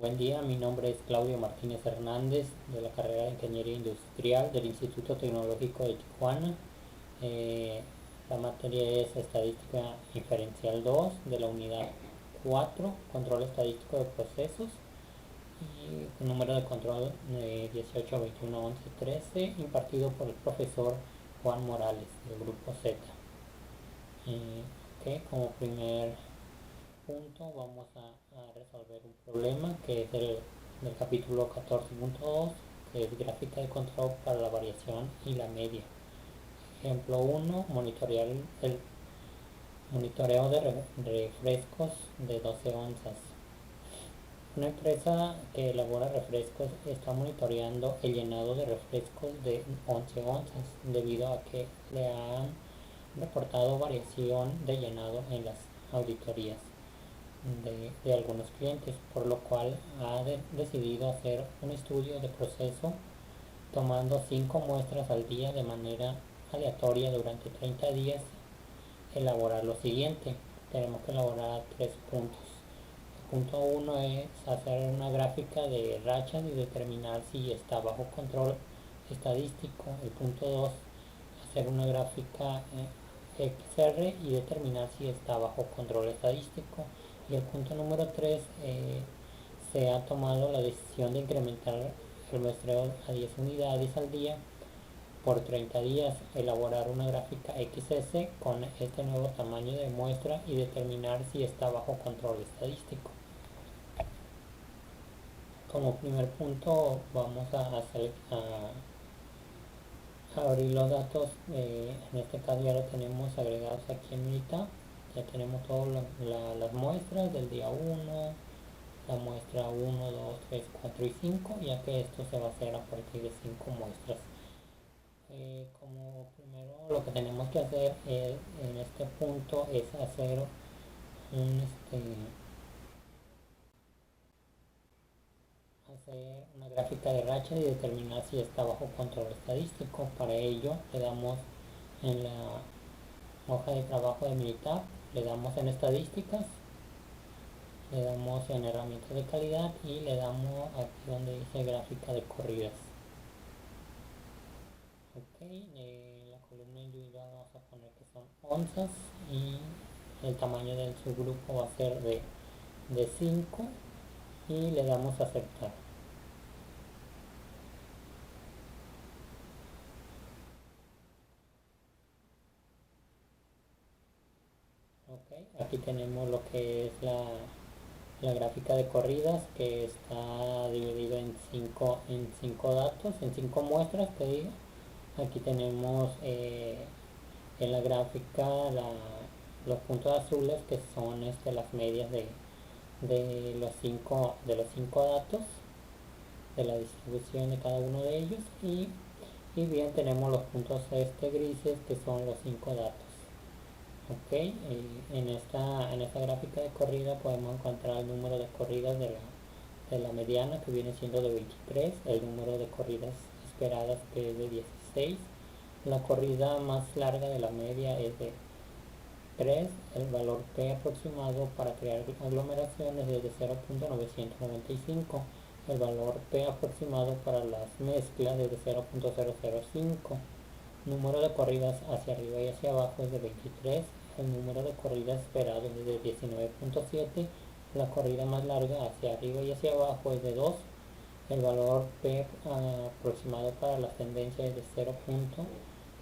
Buen día, mi nombre es Claudio Martínez Hernández de la carrera de Ingeniería Industrial del Instituto Tecnológico de Tijuana. Eh, la materia es Estadística Inferencial 2 de la unidad 4, Control Estadístico de Procesos, y el número de control 18 21 11 13, impartido por el profesor Juan Morales del grupo Z. Como primer punto vamos a resolver un problema que es el del capítulo 14.2, que es gráfica de control para la variación y la media. Ejemplo 1, monitorear el monitoreo de refrescos de 12 onzas. Una empresa que elabora refrescos está monitoreando el llenado de refrescos de 11 onzas debido a que le han reportado variación de llenado en las auditorías de algunos clientes, por lo cual ha decidido hacer un estudio de proceso tomando 5 muestras al día de manera aleatoria durante 30 días. Elaborar lo siguiente: tenemos que elaborar 3 puntos. El punto 1 es hacer una gráfica de rachas y determinar si está bajo control estadístico. El punto 2, hacer una gráfica XR y determinar si está bajo control estadístico. Y el punto número 3, se ha tomado la decisión de incrementar el muestreo a 10 unidades al día por 30 días, elaborar una gráfica XS con este nuevo tamaño de muestra y determinar si está bajo control estadístico. Como primer punto vamos a abrir los datos. En este caso ya lo tenemos agregados aquí en Minitab. Ya tenemos todas las muestras del día 1, la muestra 1, 2, 3, 4 y 5, ya que esto se va a hacer a partir de 5 muestras. Como primero lo que tenemos que hacer en este punto es hacer un hacer una gráfica de racha y determinar si está bajo control estadístico. Para ello le damos en la hoja de trabajo de Minitab, le damos en estadísticas, le damos en herramientas de calidad y le damos aquí donde dice gráfica de corridas. La columna individual vamos a poner que son onzas y el tamaño del subgrupo va a ser de 5 y le damos a aceptar. Aquí tenemos lo que es la gráfica de corridas, que está dividido en cinco datos, en 5 muestras que digo. Aquí tenemos en la gráfica los puntos azules, que son las medias de los cinco datos, de la distribución de cada uno de ellos, y bien tenemos los puntos grises, que son los 5 datos. En esta gráfica de corrida podemos encontrar el número de corridas de la mediana, que viene siendo de 23, el número de corridas esperadas, que es de 16, la corrida más larga de la media es de 3, el valor P aproximado para crear aglomeraciones es de 0.995, el valor P aproximado para las mezclas es de 0.005, número de corridas hacia arriba y hacia abajo es de 23, el número de corridas esperados es de 19.7, la corrida más larga hacia arriba y hacia abajo es de 2, el valor P aproximado para las tendencias es de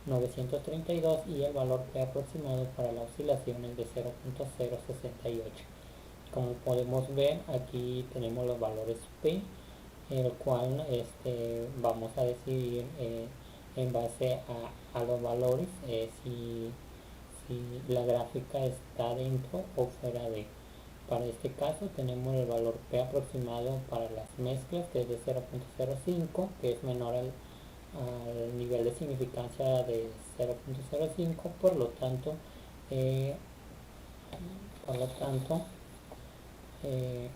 0.932 y el valor P aproximado para la oscilación es de 0.068. Como podemos ver, aquí tenemos los valores P, el cual vamos a decidir en base a los valores si la gráfica está dentro o fuera de. Para este caso tenemos el valor P aproximado para las mezclas, que es de 0.05, que es menor al nivel de significancia de 0.05, eh, por lo tanto eh,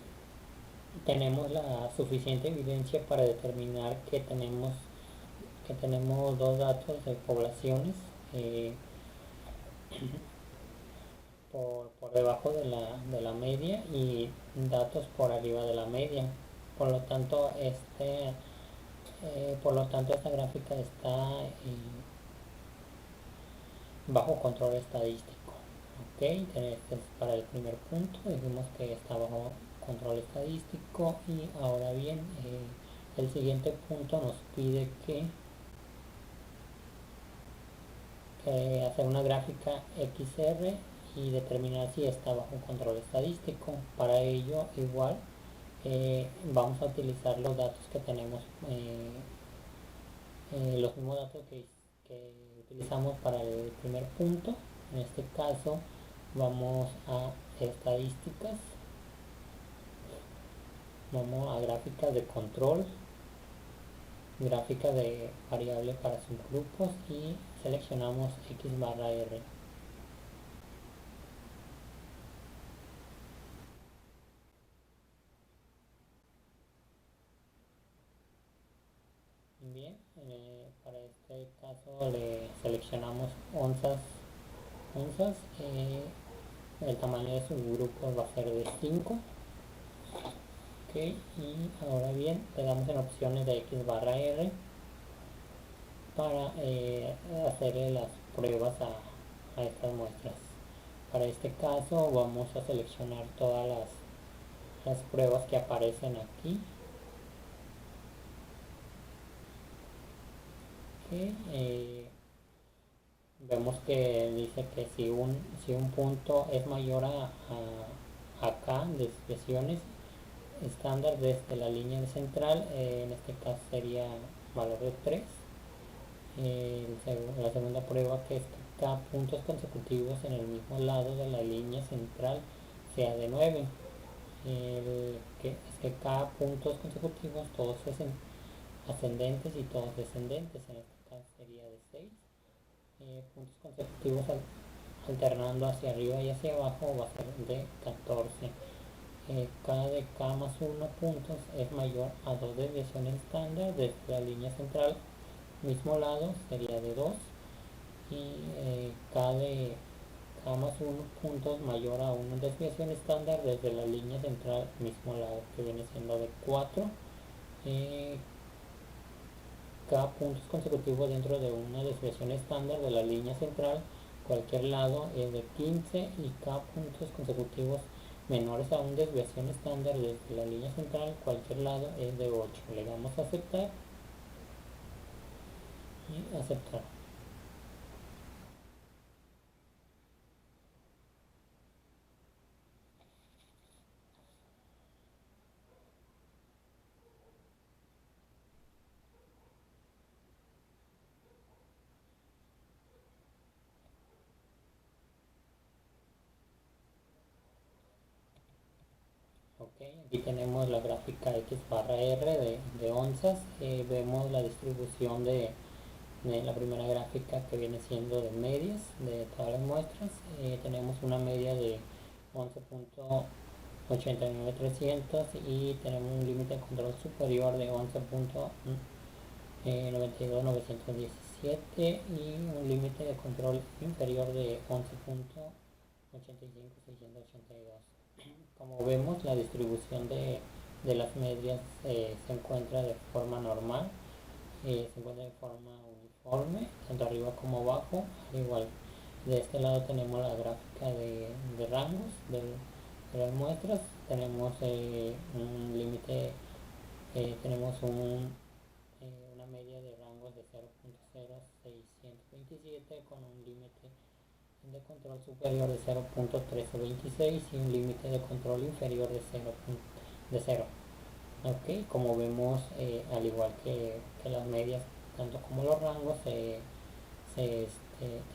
tenemos la suficiente evidencia para determinar que tenemos dos datos de poblaciones por debajo de la media y datos por arriba de la media. Por lo tanto, esta gráfica está bajo control estadístico. Ok, este es para el primer punto. Dijimos que está bajo control estadístico. Y ahora bien, el siguiente punto nos pide que hacer una gráfica XR y determinar si está bajo control estadístico. Para ello, igual, vamos a utilizar los datos que tenemos, los mismos datos que utilizamos para el primer punto. En este caso, vamos a estadísticas, vamos a gráficas de control, gráfica de variable para subgrupos y seleccionamos X barra R. Bien, para este caso le seleccionamos onzas, el tamaño de subgrupos va a ser de 5. Ok, y ahora bien, le damos en opciones de X barra R para hacerle las pruebas a estas muestras. Para este caso vamos a seleccionar todas las pruebas que aparecen aquí. Okay, vemos que dice que si un punto es mayor a K desviaciones estándar desde la línea central, en este caso sería valor de 3. La segunda prueba, que es que K puntos consecutivos en el mismo lado de la línea central sea de 9. Es que K puntos consecutivos, todos ascendentes y todos descendentes, en este caso sería de 6. Puntos consecutivos alternando hacia arriba y hacia abajo va a ser de 14. K de K más 1 puntos es mayor a 2 desviaciones estándar desde la línea central mismo lado sería de 2. Y K de K más 1 puntos mayor a una desviación estándar desde la línea central mismo lado, que viene siendo de 4. K puntos consecutivos dentro de una desviación estándar de la línea central, cualquier lado es de 15. Y K puntos consecutivos menores a una desviación estándar desde la línea central, cualquier lado es de 8. Le damos a aceptar y aceptar. Ok, aquí tenemos la gráfica X barra R de onzas. Vemos la distribución de la primera gráfica, que viene siendo de medias de todas las muestras. Tenemos una media de 11.89300 y tenemos un límite de control superior de 11.92917 y un límite de control inferior de 11.85682. Como vemos, la distribución de las medias se encuentra de forma normal, se encuentra de forma uniforme, tanto arriba como abajo. Al igual, de este lado tenemos la gráfica de rangos de las muestras. Tenemos un límite, tenemos una media de rangos de 0.0627 con un límite de control superior de 0.1326 y un límite de control inferior de 0. Ok, como vemos, al igual que las medias, tanto como los rangos, se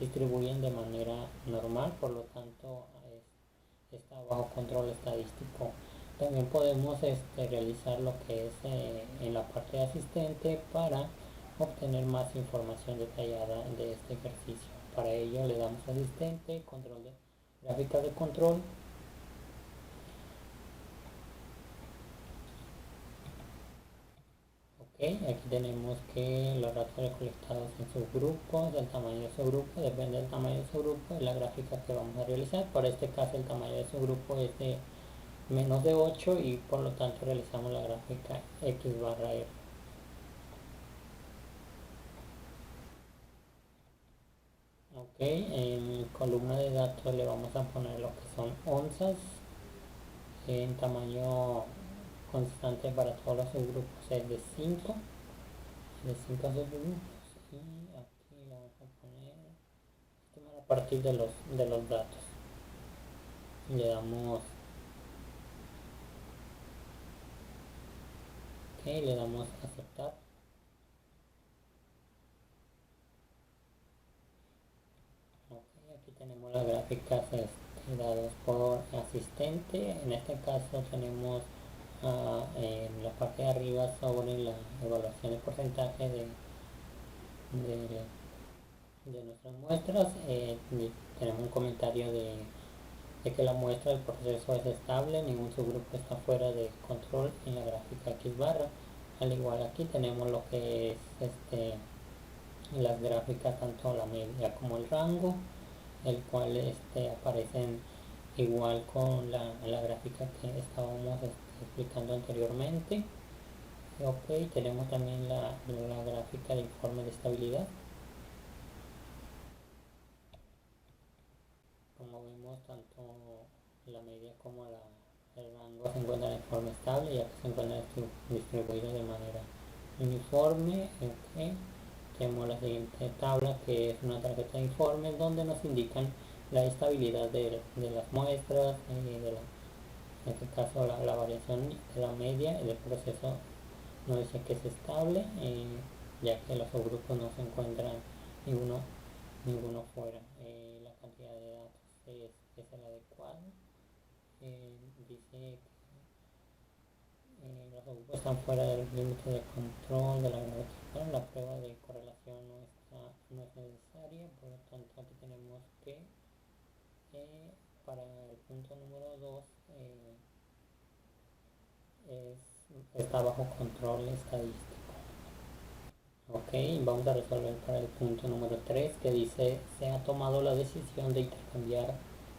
distribuyen de manera normal, por lo tanto está bajo control estadístico. También podemos realizar lo que es en la parte de asistente para obtener más información detallada de este ejercicio. Para ello le damos asistente, control de gráficas de control. Ok, aquí tenemos que los datos recolectados en subgrupos, el tamaño de su grupo, depende del tamaño de su grupo, es la gráfica que vamos a realizar. Para este caso el tamaño de su grupo es de menos de 8 y por lo tanto realizamos la gráfica X barra R. Ok, en columna de datos le vamos a poner lo que son onzas en tamaño constante para todos los subgrupos es de 5 subgrupos y aquí le vamos a poner estimar a partir de los datos. Le damos ok, le damos a aceptar. Okay, aquí tenemos las gráficas dadas por asistente. En este caso tenemos en la parte de arriba sobre la evaluación de porcentaje de nuestras muestras. Tenemos un comentario de que la muestra del proceso es estable, ningún subgrupo está fuera de control en la gráfica X barra. Al igual aquí tenemos lo que es las gráficas, tanto la media como el rango, el cual aparecen igual con la gráfica que estábamos explicando anteriormente. Ok, tenemos también la gráfica de informe de estabilidad. Como vemos, tanto la media como el rango se encuentran en forma estable, ya que se encuentran distribuidos de manera uniforme. Okay. Tenemos la siguiente tabla, que es una tarjeta de informes donde nos indican la estabilidad de las muestras, en este caso la variación de la media del proceso nos dice que es estable, ya que los subgrupos no se encuentran ninguno fuera. La cantidad de datos es el adecuado. Dice que los subgrupos están fuera del límite de control de la gramática. La prueba de correlación no es necesaria, por lo tanto aquí tenemos que para el punto número 2 está bajo control estadístico. Ok, vamos a resolver para el punto número 3 que dice se ha tomado la decisión de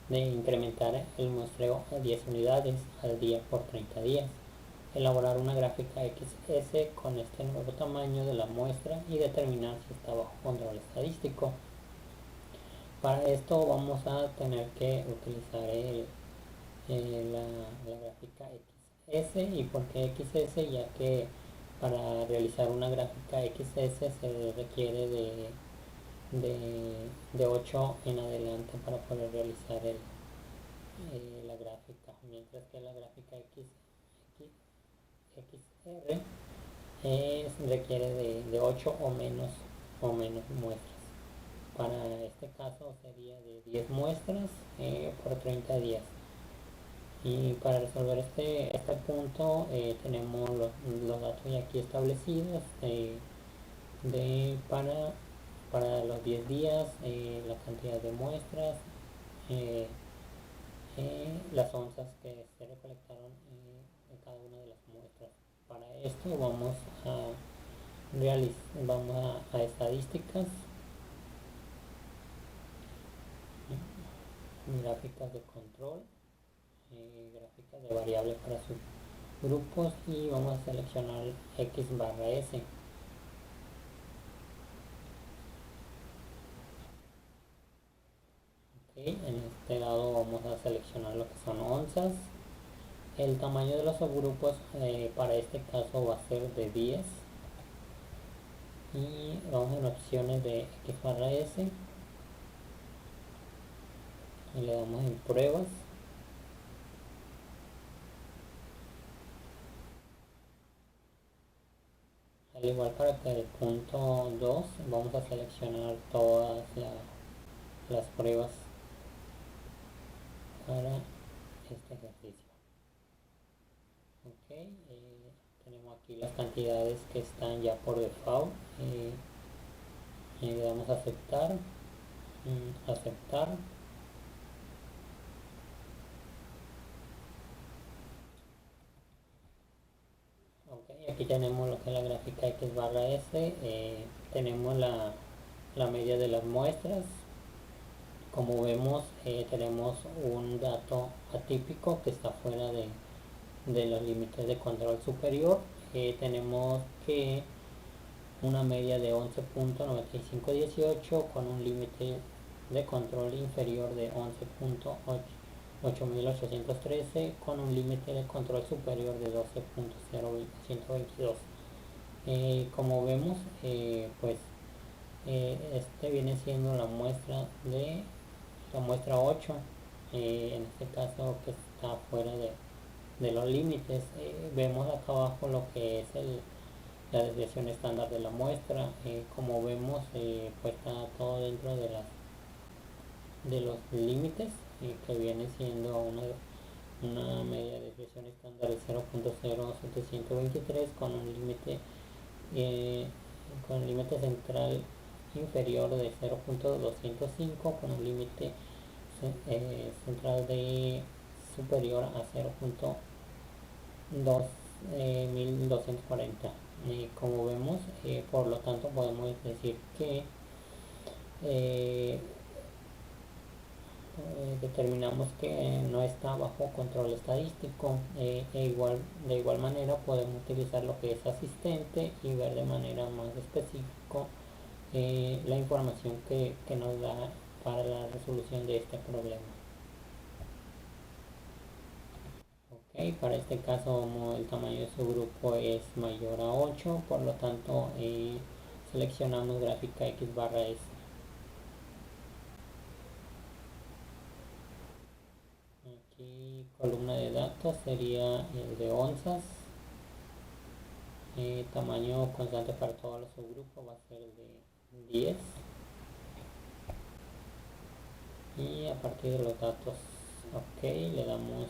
incrementar el muestreo a 10 unidades al día por 30 días. Elaborar una gráfica XS con este nuevo tamaño de la muestra y determinar si está bajo control estadístico. Para esto vamos a tener que utilizar la gráfica XS. ¿Y por qué XS? Ya que para realizar una gráfica XS se requiere de 8 en adelante para poder realizar la gráfica, mientras que la gráfica XR requiere de 8 o menos muestras. Para este caso sería de 10 muestras por 30 días. Y para resolver este punto tenemos los datos ya aquí establecidos para los 10 días, la cantidad de muestras, eh, las onzas que se recolectaron en cada una de las muestras. Para esto vamos a estadísticas, gráficas de control, gráficas de variables para subgrupos y vamos a seleccionar X barra S. Okay, en este lado vamos a seleccionar lo que son onzas. El tamaño de los subgrupos para este caso va a ser de 10 y vamos en opciones de X barra S y le damos en pruebas. Al igual para que el punto 2 vamos a seleccionar todas las pruebas para este ejercicio. Ok, tenemos aquí las cantidades que están ya por default. Le damos a aceptar, aceptar. Okay, aquí tenemos lo que es la gráfica X barra S. Tenemos la media de las muestras. Como vemos, tenemos un dato atípico que está fuera de los límites de control superior. Tenemos que una media de 11.9518 con un límite de control inferior de 11.8813 con un límite de control superior de 12.0122. Como vemos, pues este viene siendo la muestra 8, en este caso que está fuera de los límites. Vemos acá abajo lo que es la desviación estándar de la muestra. Como vemos, pues está todo dentro de los límites, que viene siendo una media de desviación estándar de 0.0723 eh, con un límite central inferior de 0.205 con un límite central de superior a 0.1240. Como vemos, por lo tanto podemos decir que eh, determinamos que no está bajo control estadístico. De igual manera podemos utilizar lo que es asistente y ver de manera más específica la información que nos da para la resolución de este problema. Okay, para este caso, como el tamaño de su grupo es mayor a 8, por lo tanto seleccionamos gráfica X barra S. Aquí columna de datos sería el de onzas. Tamaño constante para todos los subgrupos va a ser el de 10. Y a partir de los datos, ok, le damos.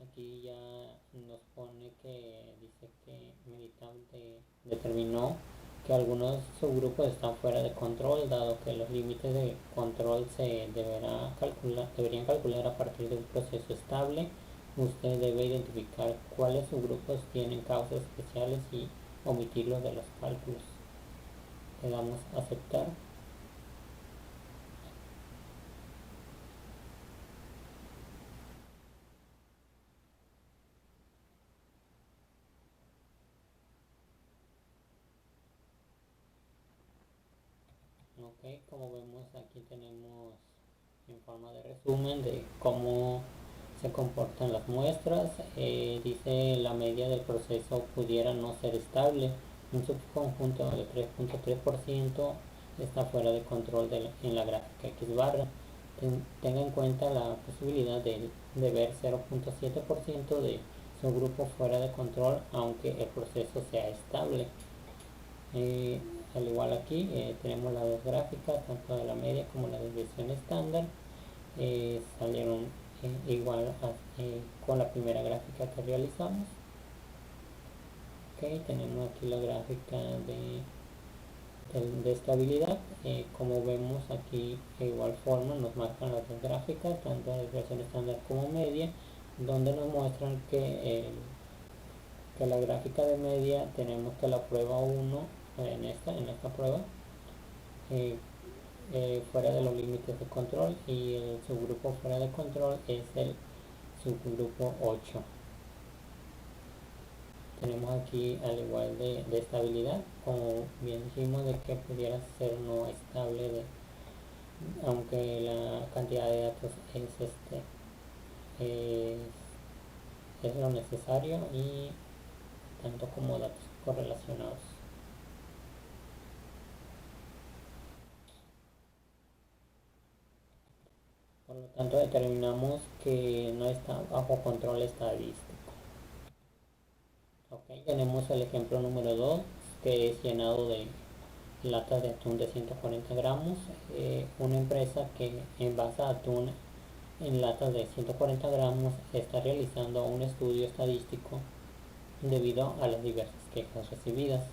Aquí ya nos pone que dice que Meditable determinó que algunos subgrupos están fuera de control, dado que los límites de control se deberían calcular a partir de un proceso estable. Usted debe identificar cuáles subgrupos tienen causas especiales y omitirlos de los cálculos. Le damos a aceptar. Ok, como vemos aquí tenemos en forma de resumen de cómo se comportan las muestras. Dice la media del proceso pudiera no ser estable. Un subconjunto de 3.3% está fuera de control en la gráfica X barra. Tenga en cuenta la posibilidad de ver 0.7% de subgrupo fuera de control aunque el proceso sea estable. Al igual aquí tenemos las dos gráficas, tanto de la media como la desviación estándar. Salieron igual con la primera gráfica que realizamos. Ok, tenemos aquí la gráfica de estabilidad. Como vemos aquí, de igual forma nos marcan las dos gráficas, tanto de desviación estándar como media, donde nos muestran que la gráfica de media tenemos que la prueba 1 en esta prueba fuera de los límites de control, y el subgrupo fuera de control es el subgrupo 8. Tenemos aquí al igual de estabilidad, como bien dijimos, de que pudiera ser no estable aunque la cantidad de datos es lo necesario, y tanto como datos correlacionados. Por lo tanto, determinamos que no está bajo control estadístico. Ok, tenemos el ejemplo número 2, que es llenado de latas de atún de 140 gramos. Una empresa que envasa atún en latas de 140 gramos está realizando un estudio estadístico debido a las diversas quejas recibidas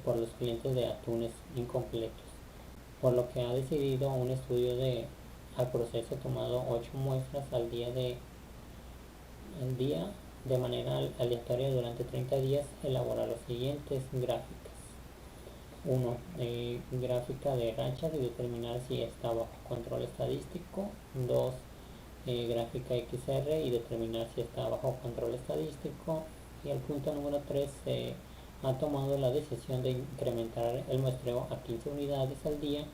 por los clientes de atunes incompletos, por lo que ha decidido un estudio al proceso tomado 8 muestras al día de manera aleatoria durante 30 días, elaborar los siguientes gráficas. 1. Gráfica de rachas y determinar si está bajo control estadístico. 2. Gráfica XR y determinar si está bajo control estadístico. Y el punto número 3, se ha tomado la decisión de incrementar el muestreo a 15 unidades al día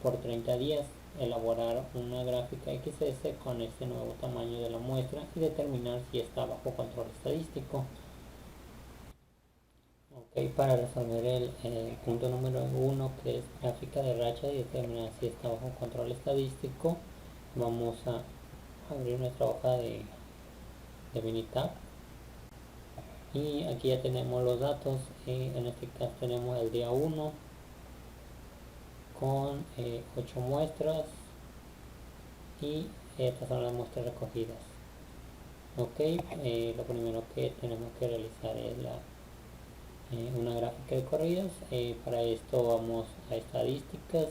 por 30 días, elaborar una gráfica XS con este nuevo tamaño de la muestra y determinar si está bajo control estadístico. Ok, para resolver el punto número 1, que es gráfica de racha y determinar si está bajo control estadístico, vamos a abrir nuestra hoja de Minitab y aquí ya tenemos los datos. En este caso tenemos el día 1 con 8 muestras y estas son las muestras recogidas. Ok, lo primero que tenemos que realizar es una gráfica de corridas. Para esto vamos a estadísticas,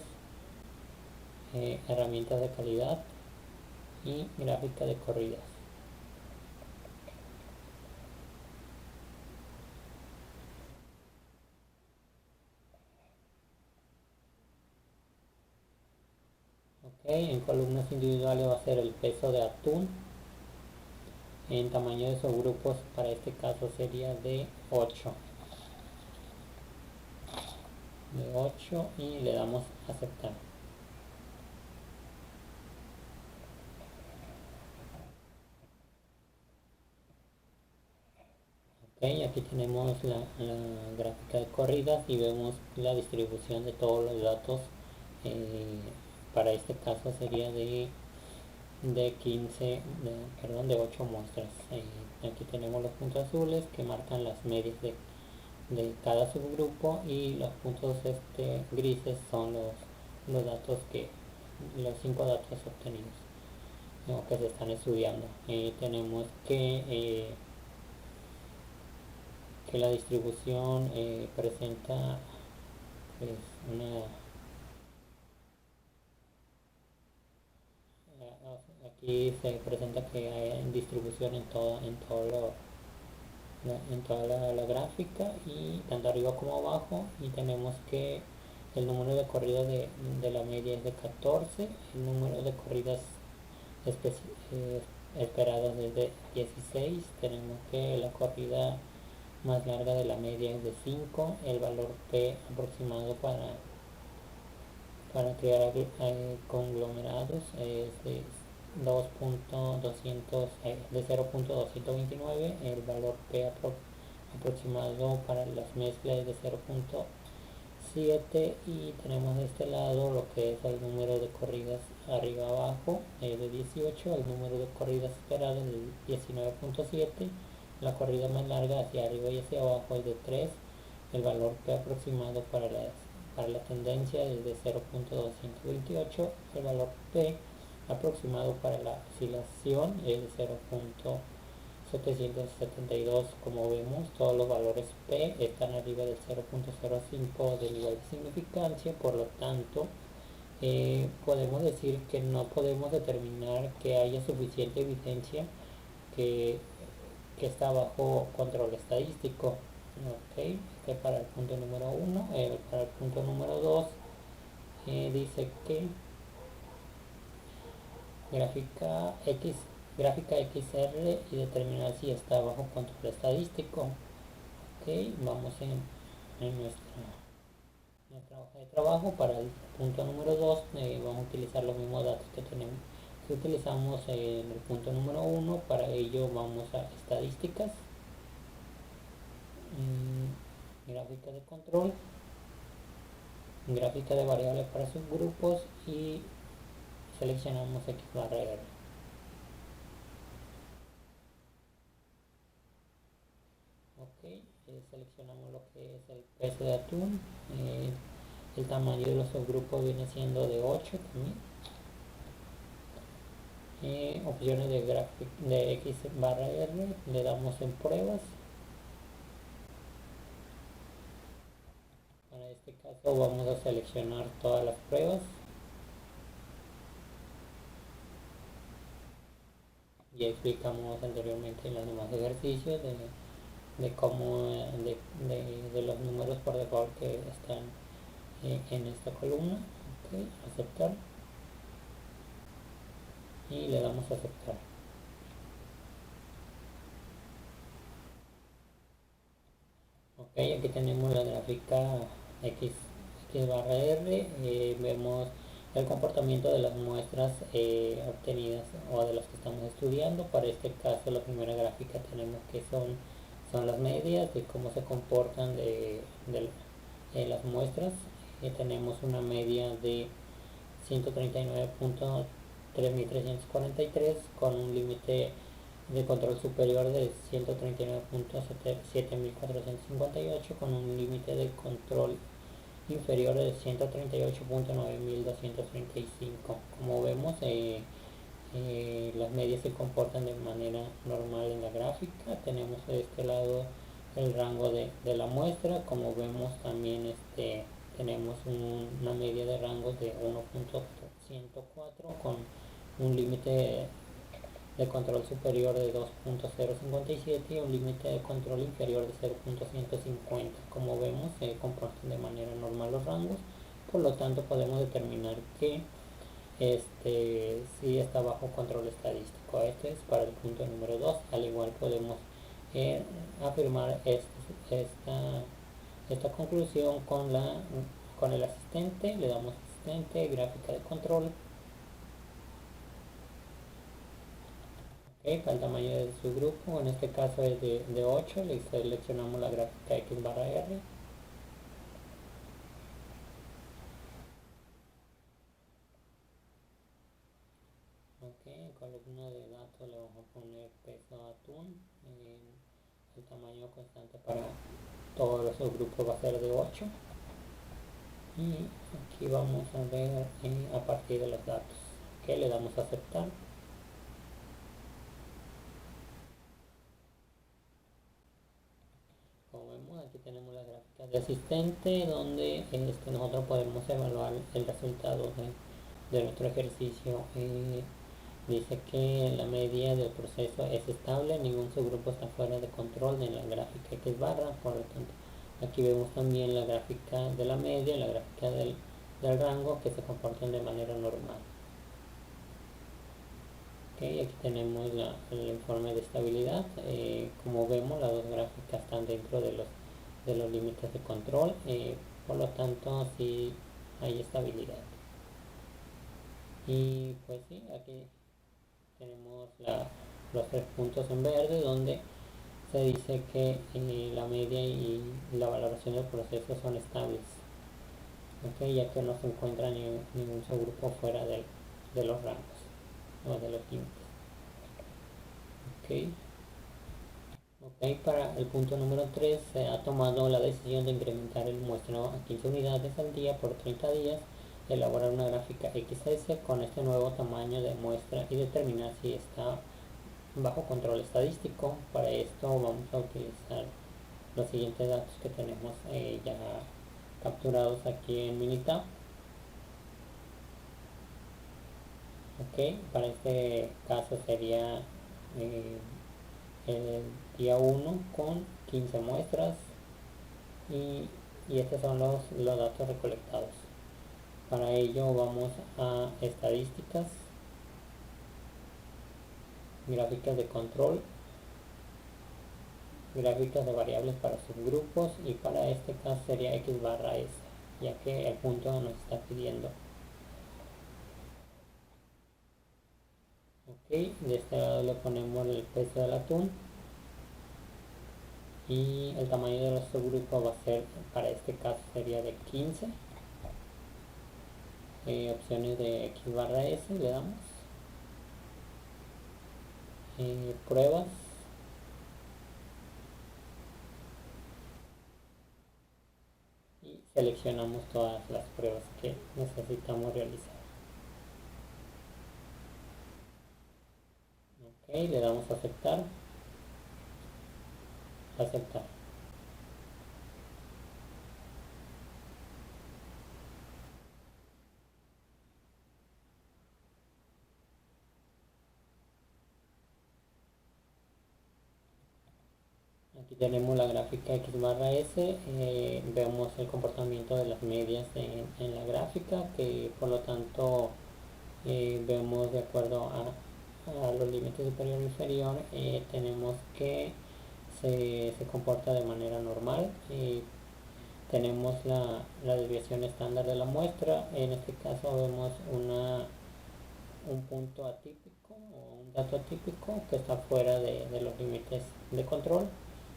herramientas de calidad y gráfica de corridas. Ok, en columnas individuales va a ser el peso de atún. En tamaño de subgrupos para este caso sería de 8 y le damos a aceptar. Ok, aquí tenemos la gráfica de corridas y vemos la distribución de todos los datos. Para este caso sería de 8 muestras. Aquí tenemos los puntos azules que marcan las medias de cada subgrupo y los puntos grises son los datos los 5 datos obtenidos o que se están estudiando. Tenemos que la distribución presenta pues, aquí se presenta que hay distribución en toda la gráfica y tanto arriba como abajo, y tenemos que el número de corridas de la media es de 14, el número de corridas esperadas es de 16, tenemos que la corrida más larga de la media es de 5, el valor P aproximado para crear conglomerados es de 2.200 de 0.229, el valor P aproximado para las mezclas es de 0.7 y tenemos de este lado lo que es el número de corridas arriba abajo de 18, el número de corridas esperadas de 19.7, la corrida más larga hacia arriba y hacia abajo es de 3, el valor P aproximado para la tendencia es de 0.228, el valor P aproximado para la oscilación es de 0.772. Como vemos, todos los valores P están arriba del 0.05 del nivel de significancia, por lo tanto podemos decir que no podemos determinar que haya suficiente evidencia que, que está bajo control estadístico. Ok, para el punto número 1. Para el punto número 2 dice que gráfica XR y determinar si está bajo control estadístico. Ok, vamos en nuestra hoja de trabajo. Para el punto número 2 vamos a utilizar los mismos datos que utilizamos en el punto número 1. Para ello vamos a estadísticas, gráfica de control, gráfica de variables para subgrupos y seleccionamos X barra R. Ok, seleccionamos lo que es el peso de atún, el tamaño de los subgrupos viene siendo de 8 también. Opciones de X barra R, le damos en pruebas. Para este caso vamos a seleccionar todas las pruebas ya explicamos anteriormente en los demás ejercicios de cómo de los números por default que están en esta columna. Ok, aceptar y le damos a aceptar. Ok, aquí tenemos la gráfica X barra R. Vemos el comportamiento de las muestras obtenidas o de las que estamos estudiando. Para este caso, la primera gráfica tenemos que son las medias de cómo se comportan las muestras. Tenemos una media de 139.3343 con un límite de control superior de 139.7458 con un límite de control inferior de 138.9235. Como vemos, las medias se comportan de manera normal en la gráfica. Tenemos de este lado el rango de la muestra. Como vemos, también tenemos una media de rangos de 1.104 con un límite de control superior de 2.057 y un límite de control inferior de 0.150. Como vemos, se comportan de manera normal los rangos, por lo tanto podemos determinar que sí está bajo control estadístico. Este es para el punto número 2. Al igual podemos afirmar esta conclusión con el asistente. Le damos asistente, gráfica de control. Okay, para el tamaño de su grupo, en este caso es de 8, le seleccionamos la gráfica X barra R. Ok, en columna de datos le vamos a poner peso atún. El tamaño constante para todos los subgrupos va a ser de 8. Y aquí vamos a ver a partir de los datos. Ok, le damos a aceptar. Como vemos, aquí tenemos las gráficas de asistente donde nosotros podemos evaluar el resultado de nuestro ejercicio. Dice que la media del proceso es estable, ningún subgrupo está fuera de control de la gráfica X barra. Por lo tanto, aquí vemos también la gráfica de la media y la gráfica del rango que se comportan de manera normal. Okay, aquí tenemos el informe de estabilidad. Como vemos, las dos gráficas están dentro de los límites de control, por lo tanto sí hay estabilidad. Y pues sí, aquí tenemos los 3 puntos en verde donde se dice que la media y la valoración del proceso son estables, okay, ya que no se encuentra ningún subgrupo fuera de los rangos o de los límites. Okay. Ok, para el punto número 3 se ha tomado la decisión de incrementar el muestreo a 15 unidades al día por 30 días, elaborar una gráfica XS con este nuevo tamaño de muestra y determinar si está bajo control estadístico. Para esto vamos a utilizar los siguientes datos que tenemos ya capturados aquí en Minitab. Ok, para este caso sería el día 1 con 15 muestras y estos son los datos recolectados. Para ello vamos a estadísticas, gráficas de control, gráficas de variables para subgrupos y para este caso sería X barra S, ya que el punto nos está pidiendo. Ok, de este lado le ponemos el peso del atún y el tamaño de los subgrupos va a ser, para este caso sería de 15. Opciones de X barra S le damos, pruebas, y seleccionamos todas las pruebas que necesitamos realizar. Ok, le damos a aceptar, aceptar. Aquí tenemos la gráfica X barra S, vemos el comportamiento de las medias en la gráfica, que por lo tanto vemos de acuerdo a los límites superior e inferior, tenemos que se comporta de manera normal. Tenemos la desviación estándar de la muestra, en este caso vemos un punto atípico o un dato atípico que está fuera de los límites de control,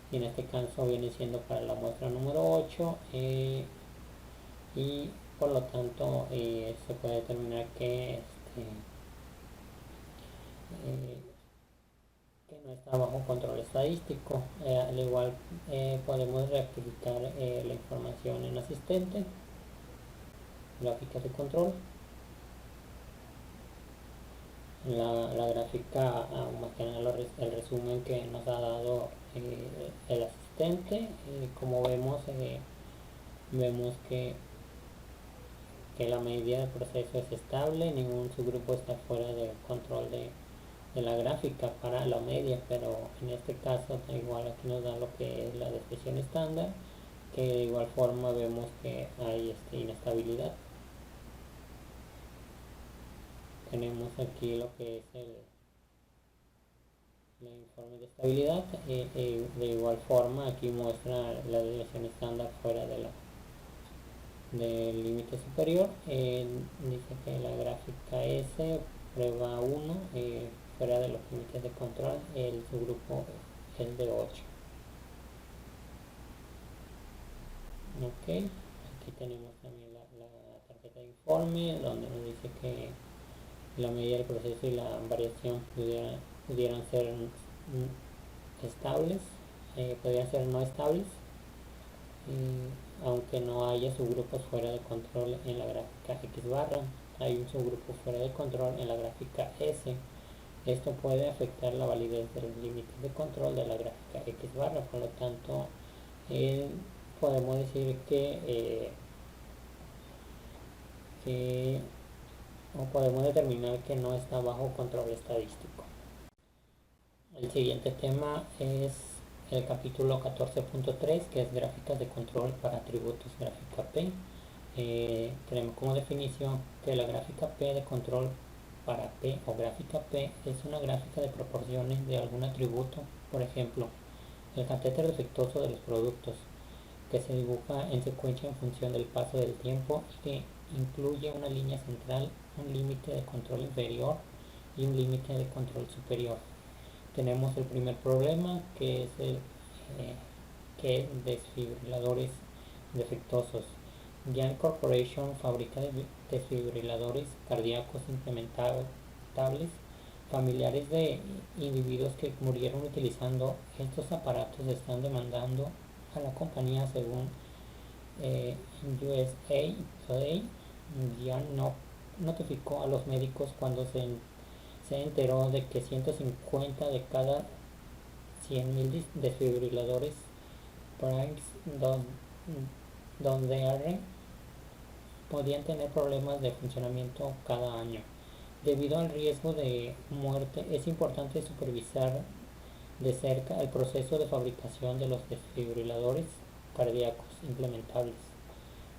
y en este caso viene siendo para la muestra número 8, y por lo tanto se puede determinar eh, que no está bajo control estadístico. Al igual podemos rectificar la información en asistente, gráficas de control. La gráfica, más que nada el resumen que nos ha dado el asistente. Como vemos que la medida del proceso es estable, ningún subgrupo está fuera del control de la gráfica para la media, pero en este caso igual aquí nos da lo que es la desviación estándar, que de igual forma vemos que hay inestabilidad. Tenemos aquí lo que es el informe de estabilidad. De igual forma aquí muestra la desviación estándar fuera del límite superior. Dice que la gráfica S, prueba 1, fuera de los límites de control, el subgrupo es de 8. Ok, aquí tenemos también la tarjeta de informe, donde nos dice que la medida del proceso y la variación pudieran ser estables, podrían ser no estables, aunque no haya subgrupos fuera de control en la gráfica X barra. Hay un subgrupo fuera de control en la gráfica S. Esto puede afectar la validez de los límites de control de la gráfica X barra. Por lo tanto, podemos decir o podemos determinar que no está bajo control estadístico. El siguiente tema es el capítulo 14.3, que es gráficas de control para atributos gráfica P. Tenemos como definición que la gráfica P de control para P o gráfica P es una gráfica de proporciones de algún atributo, por ejemplo, el catéter defectuoso de los productos, que se dibuja en secuencia en función del paso del tiempo y que incluye una línea central, un límite de control inferior y un límite de control superior. Tenemos el primer problema, que es que desfibriladores defectuosos. Giant Corporation fabrica desfibriladores cardíacos implementables familiares de individuos que murieron utilizando estos aparatos. Están demandando a la compañía. Según USA Today, Giant notificó a los médicos cuando se enteró de que 150 de cada 100.000 desfibriladores Primes donde podían tener problemas de funcionamiento cada año. Debido al riesgo de muerte, es importante supervisar de cerca el proceso de fabricación de los desfibriladores cardíacos implementables.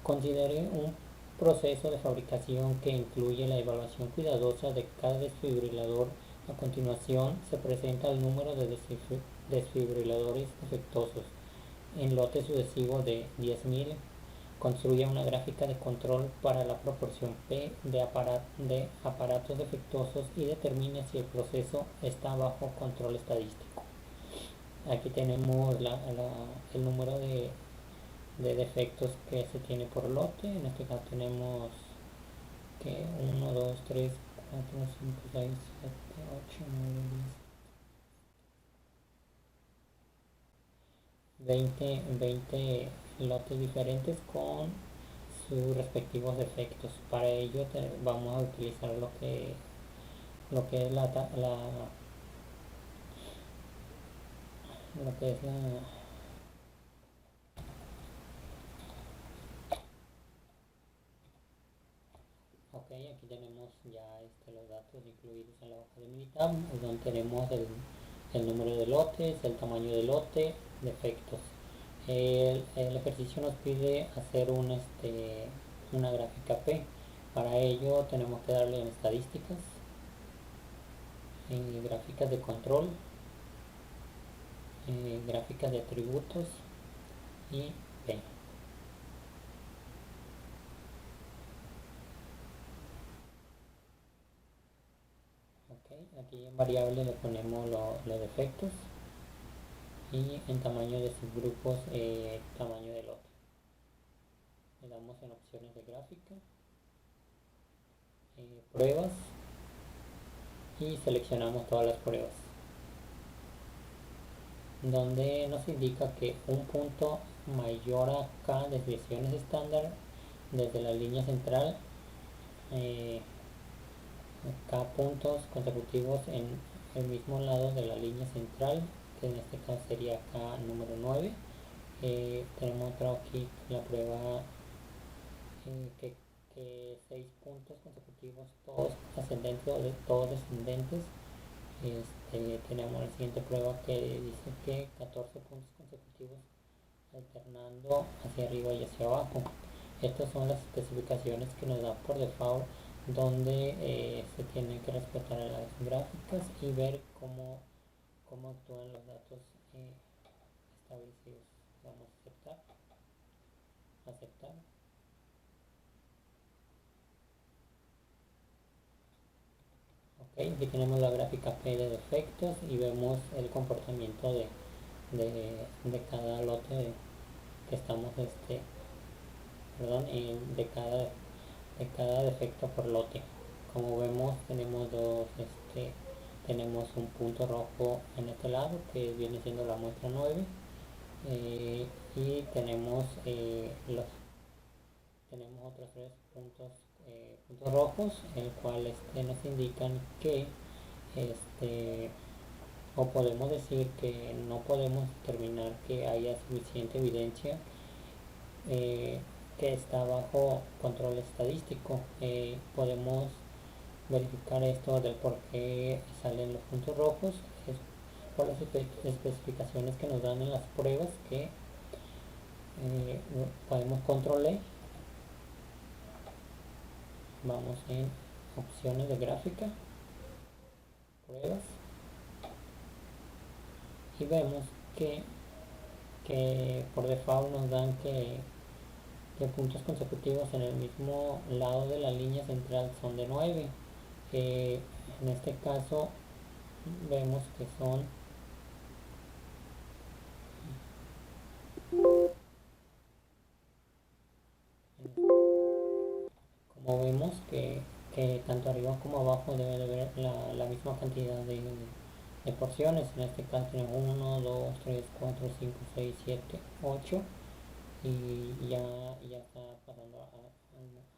Considere un proceso de fabricación que incluye la evaluación cuidadosa de cada desfibrilador. A continuación se presenta el número de desfibriladores defectuosos en lote sucesivo de 10.000. Construye una gráfica de control para la proporción P de aparatos defectuosos y determine si el proceso está bajo control estadístico. Aquí tenemos el número de defectos que se tiene por lote. En este caso tenemos que 1, 2, 3, 4, 5, 6, 7, 8, 9, 10, 20 lotes diferentes con sus respectivos defectos. Para ello vamos a utilizar lo que es lo que es la Ok, aquí tenemos ya los datos incluidos en la hoja de Minitab, donde tenemos el número de lotes, el tamaño de lote, efectos. El ejercicio nos pide hacer una gráfica P. Para ello tenemos que darle en estadísticas, en gráficas de control, gráficas de atributos y P. Okay, aquí en variable le ponemos los defectos y en tamaño de subgrupos tamaño del otro. Le damos en opciones de gráfica, pruebas y seleccionamos todas las pruebas, donde nos indica que un punto mayor a K desviaciones estándar desde la línea central, K puntos consecutivos en el mismo lado de la línea central, que en este caso sería K número 9. Tenemos otra aquí la prueba que 6 puntos consecutivos, todos ascendentes o todos descendentes. Tenemos la siguiente prueba que dice que 14 puntos consecutivos alternando hacia arriba y hacia abajo. Estas son las especificaciones que nos da por default, donde se tienen que respetar las gráficas y ver cómo actúan los datos establecidos. Vamos a aceptar. Okay, aquí tenemos la gráfica P de defectos y vemos el comportamiento de cada lote que estamos de cada defecto por lote. Como vemos tenemos tenemos un punto rojo en este lado que viene siendo la muestra 9, y tenemos otros tres puntos rojos, el cual nos indican que o podemos decir que no podemos determinar que haya suficiente evidencia que está bajo control estadístico. Podemos verificar esto del por qué salen los puntos rojos, es por las especificaciones que nos dan en las pruebas que podemos controlar. Vamos en opciones de gráfica, pruebas, y vemos que por default nos dan que puntos consecutivos en el mismo lado de la línea central son de 9. En este caso vemos que son como vemos que tanto arriba como abajo debe de haber la misma cantidad de porciones. En este caso tenemos 1, 2, 3, 4, 5, 6, 7, 8 y ya está pasando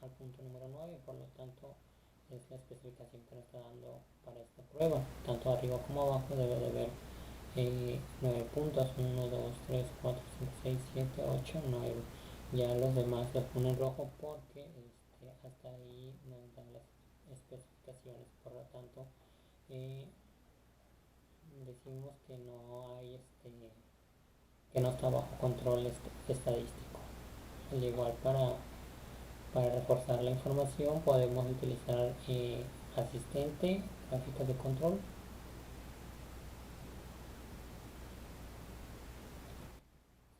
al punto número 9. Por lo tanto es la especificación que nos está dando para esta prueba. Tanto arriba como abajo debe de haber 9 puntos, 1, 2, 3, 4, 5, 6, 7, 8, 9. Ya los demás los ponen rojo porque hasta ahí nos dan las especificaciones. Por lo tanto decimos que no hay que no está bajo control estadístico. Al igual para reforzar la información podemos utilizar asistente, gráficas de control.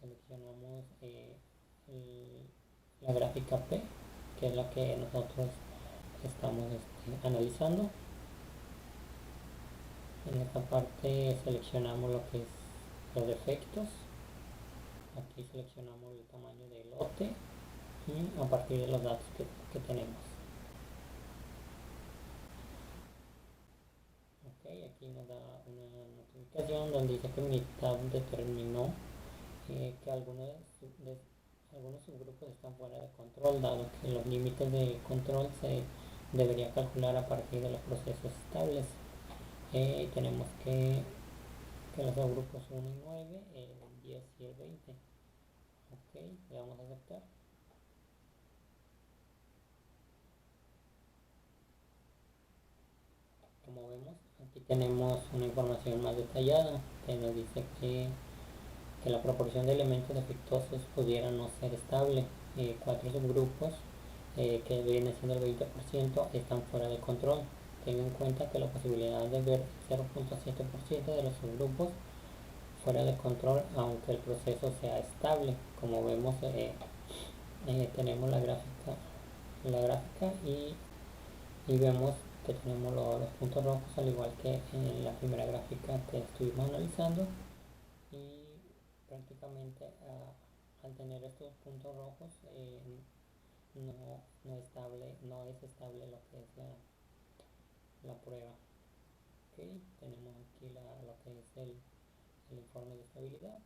Seleccionamos la gráfica P, que es la que nosotros estamos analizando. En esta parte seleccionamos lo que es los defectos. Aquí seleccionamos el tamaño del lote y a partir de los datos que tenemos. Okay, aquí nos da una notificación donde dice que mi tab determinó que algunos subgrupos están fuera de control, dado que los límites de control se debería calcular a partir de los procesos estables. Tenemos que los subgrupos 1 y 9, el 10 y el 20. Ok, le damos a aceptar. Como vemos, aquí tenemos una información más detallada que nos dice que que la proporción de elementos defectuosos pudiera no ser estable. Cuatro subgrupos, que viene siendo el 20%, están fuera de control. Ten en cuenta que la posibilidad de ver 0.7% de los subgrupos fuera de control, aunque el proceso sea estable. Como vemos, tenemos la gráfica y vemos que tenemos los puntos rojos, al igual que en la primera gráfica que estuvimos analizando, y prácticamente al tener estos puntos rojos, no es estable lo que es la prueba. Okay. Tenemos aquí lo que es el informe de estabilidad.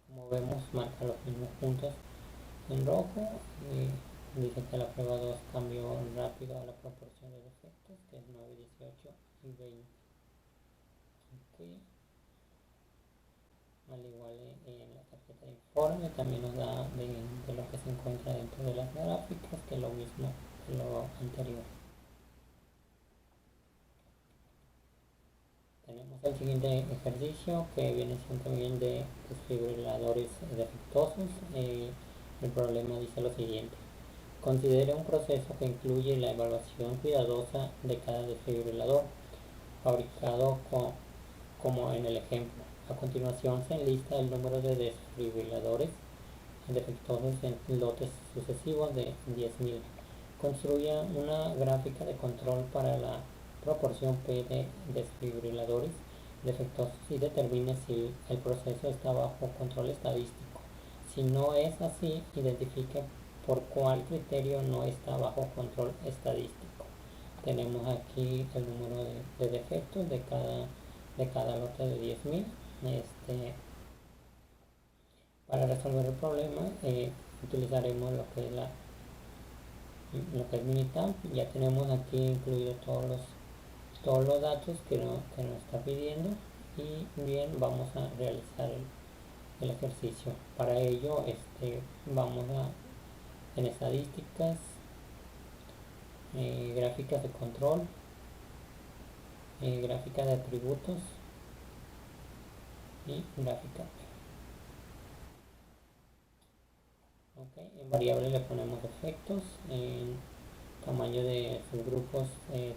Como vemos, marca los mismos puntos en rojo y dice que la prueba 2 cambió rápido a la proporción de defectos, que es 9, 18 y 20. Okay. Al igual en la tarjeta de informe también nos da de lo que se encuentra dentro de las gráficas, que es lo mismo que lo anterior. Tenemos el siguiente ejercicio, que viene siendo también de desfibriladores defectuosos. El problema dice lo siguiente: considere un proceso que incluye la evaluación cuidadosa de cada desfibrilador fabricado como en el ejemplo. A continuación se enlista el número de desfibriladores defectuosos en lotes sucesivos de 10.000. Construya una gráfica de control para la proporción P de desfibriladores defectuosos y determine si el proceso está bajo control estadístico. Si no es así, identifique por cuál criterio no está bajo control estadístico. Tenemos aquí el número de defectos de cada lote de 10.000. Para resolver el problema, utilizaremos lo que es Minitab. Ya tenemos aquí incluidos todos los datos que nos está pidiendo, y bien, vamos a realizar el ejercicio. Para ello, vamos en estadísticas, gráficas de control, gráfica de atributos y gráfica. Okay. En variable le ponemos efectos, en tamaño de subgrupos,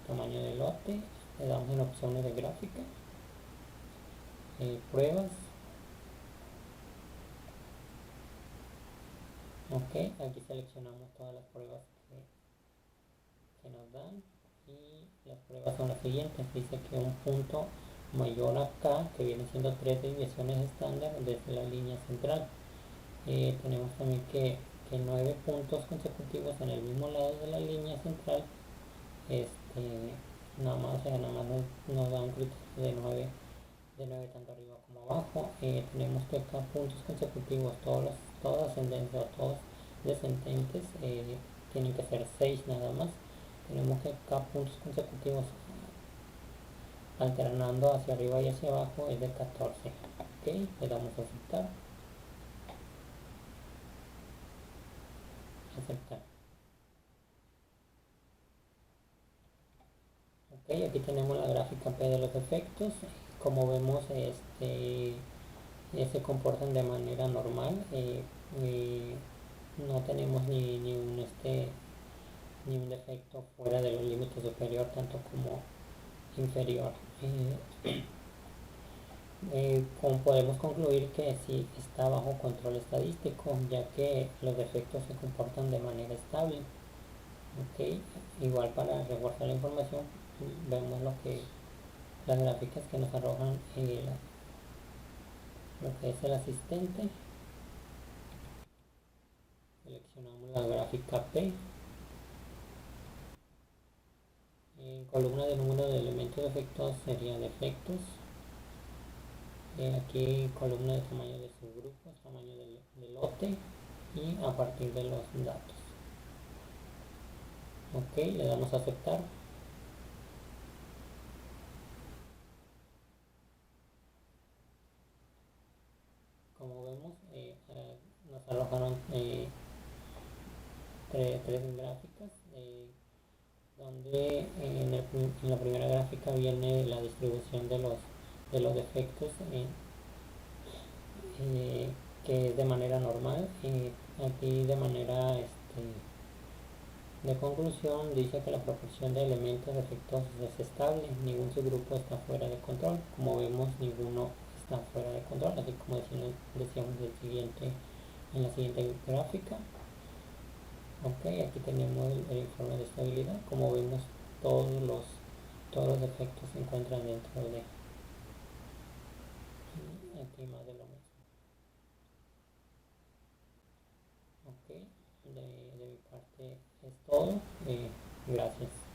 tamaño de lote, le damos en opciones de gráfica, pruebas. Ok, aquí seleccionamos todas las pruebas que nos dan, y las pruebas son las siguientes. Dice que un punto mayor a K, que viene siendo 3 desviaciones estándar desde la línea central. Tenemos también que 9 puntos consecutivos en el mismo lado de la línea central, nada más nos da un criterio de 9 tanto arriba como abajo. Tenemos que K puntos consecutivos, todos ascendentes o todos descendentes, tienen que ser 6 nada más. Tenemos que K puntos consecutivos alternando hacia arriba y hacia abajo es de 14. Ok, le damos a aceptar. Ok, aquí tenemos la gráfica P de los efectos. Como vemos, se comportan de manera normal. No tenemos ni un defecto fuera de los límites superior tanto como inferior. Como podemos concluir que sí está bajo control estadístico, ya que los defectos se comportan de manera estable. Okay. Igual, para reforzar la información, vemos las gráficas que nos arrojan lo que es el asistente. Seleccionamos la gráfica P. En columna de número de elementos defectuosos serían defectos. Aquí columna de tamaño de subgrupos, tamaño del lote, y a partir de los datos. Ok, le damos a aceptar. Como vemos, nos arrojaron tres gráficas, donde en la primera gráfica viene la distribución de los defectos que es de manera normal. Aquí de manera de conclusión dice que la proporción de elementos defectuosos es estable, ningún subgrupo está fuera de control. Como vemos, ninguno está fuera de control, así como decíamos en la siguiente gráfica. Ok, aquí tenemos el informe de estabilidad. Como vemos, todos los defectos se encuentran dentro de aquí más de lo mismo. Ok, de mi parte es todo. Gracias.